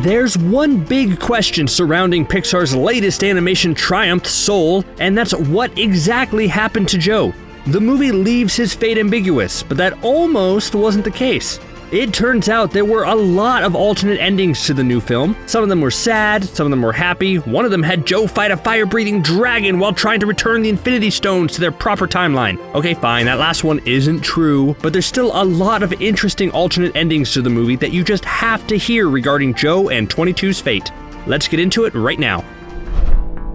There's one big question surrounding Pixar's latest animation triumph, Soul, and that's what exactly happened to Joe. The movie leaves his fate ambiguous, but that almost wasn't the case. It turns out there were a lot of alternate endings to the new film. Some of them were sad, some of them were happy. One of them had Joe fight a fire-breathing dragon while trying to return the Infinity Stones to their proper timeline. Okay, fine, that last one isn't true, but there's still a lot of interesting alternate endings to the movie that you just have to hear regarding Joe and 22's fate. Let's get into it right now.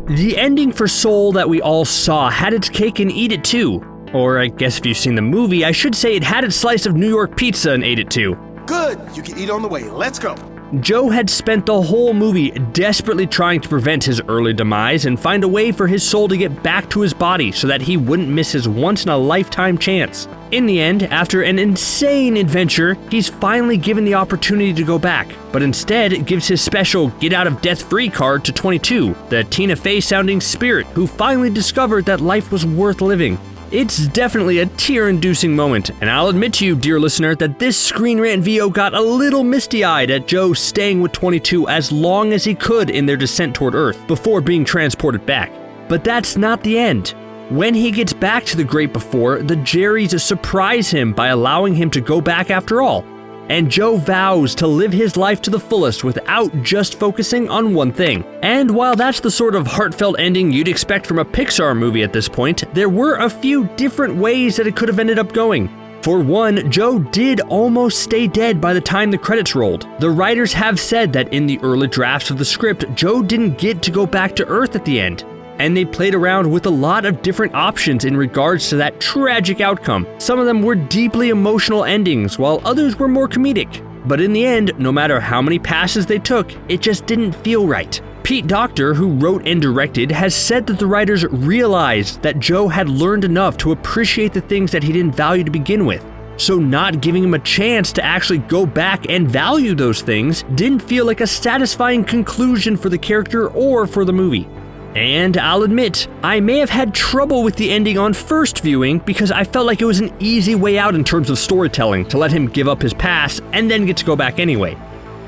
The ending for Soul that we all saw had its cake and eat it too. Or I guess if you've seen the movie, I should say it had its slice of New York pizza and ate it too. Good, you can eat on the way, let's go. Joe had spent the whole movie desperately trying to prevent his early demise and find a way for his soul to get back to his body so that he wouldn't miss his once-in-a-lifetime chance. In the end, after an insane adventure, he's finally given the opportunity to go back, but instead gives his special get-out-of-death-free card to 22, the Tina Fey-sounding spirit who finally discovered that life was worth living. It's definitely a tear-inducing moment, and I'll admit to you, dear listener, that this ScreenRant VO got a little misty-eyed at Joe staying with 22 as long as he could in their descent toward Earth before being transported back. But that's not the end. When he gets back to the Great Before, the Jerrys surprise him by allowing him to go back after all. And Joe vows to live his life to the fullest without just focusing on one thing. And while that's the sort of heartfelt ending you'd expect from a Pixar movie at this point, there were a few different ways that it could have ended up going. For one, Joe did almost stay dead by the time the credits rolled. The writers have said that in the early drafts of the script, Joe didn't get to go back to Earth at the end. And they played around with a lot of different options in regards to that tragic outcome. Some of them were deeply emotional endings, while others were more comedic. But in the end, no matter how many passes they took, it just didn't feel right. Pete Docter, who wrote and directed, has said that the writers realized that Joe had learned enough to appreciate the things that he didn't value to begin with. So not giving him a chance to actually go back and value those things didn't feel like a satisfying conclusion for the character or for the movie. And I'll admit, I may have had trouble with the ending on first viewing because I felt like it was an easy way out in terms of storytelling to let him give up his past and then get to go back anyway.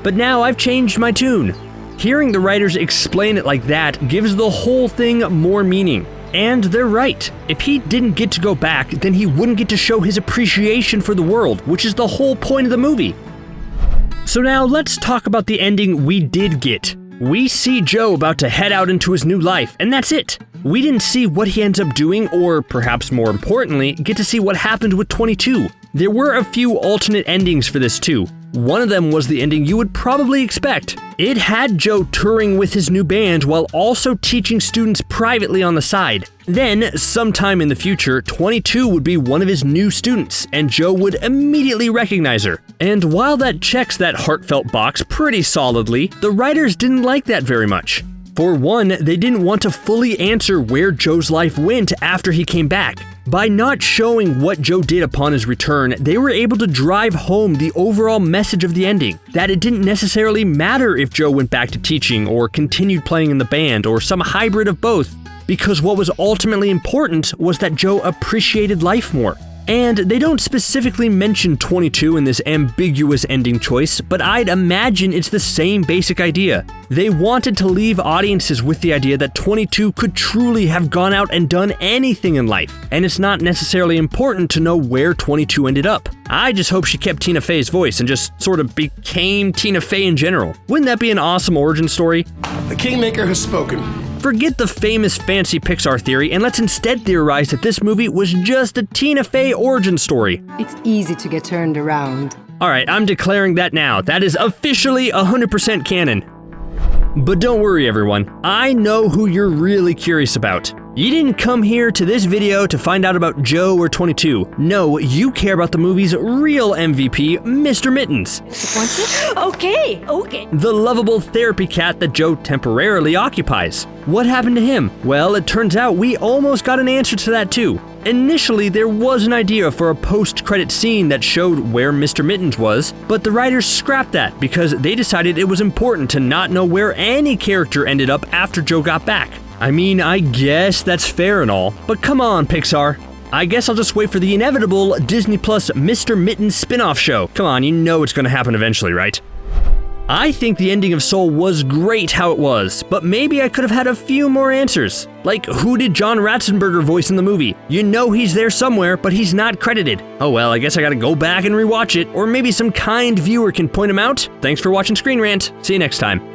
But now I've changed my tune. Hearing the writers explain it like that gives the whole thing more meaning. And they're right. If he didn't get to go back, then he wouldn't get to show his appreciation for the world, which is the whole point of the movie. So now let's talk about the ending we did get. We see Joe about to head out into his new life, and that's it. We didn't see what he ends up doing, or perhaps more importantly, get to see what happened with 22. There were a few alternate endings for this too. One of them was the ending you would probably expect. It had Joe touring with his new band while also teaching students privately on the side. Then, sometime in the future, 22 would be one of his new students, and Joe would immediately recognize her. And while that checks that heartfelt box pretty solidly, the writers didn't like that very much. For one, they didn't want to fully answer where Joe's life went after he came back. By not showing what Joe did upon his return, they were able to drive home the overall message of the ending, that it didn't necessarily matter if Joe went back to teaching or continued playing in the band or some hybrid of both, because what was ultimately important was that Joe appreciated life more. And they don't specifically mention 22 in this ambiguous ending choice, but I'd imagine it's the same basic idea. They wanted to leave audiences with the idea that 22 could truly have gone out and done anything in life, and it's not necessarily important to know where 22 ended up. I just hope she kept Tina Fey's voice and just sort of became Tina Fey in general. Wouldn't that be an awesome origin story? The Kingmaker has spoken. Forget the famous fancy Pixar theory and let's instead theorize that this movie was just a Tina Fey origin story. It's easy to get turned around. Alright, I'm declaring that now. That is officially 100% canon. But don't worry everyone, I know who you're really curious about. You didn't come here to this video to find out about Joe or 22. No, you care about the movie's real MVP, Mr. Mittens. Okay. The lovable therapy cat that Joe temporarily occupies. What happened to him? Well, it turns out we almost got an answer to that too. Initially, there was an idea for a post-credit scene that showed where Mr. Mittens was, but the writers scrapped that because they decided it was important to not know where any character ended up after Joe got back. I mean, I guess that's fair and all, but come on, Pixar. I guess I'll just wait for the inevitable Disney Plus Mr. Mittens spin-off show. Come on, you know it's gonna happen eventually, right? I think the ending of Soul was great how it was, but maybe I could have had a few more answers. Like, who did John Ratzenberger voice in the movie? You know he's there somewhere, but he's not credited. Oh well, I guess I gotta go back and rewatch it, or maybe some kind viewer can point him out. Thanks for watching Screen Rant. See you next time.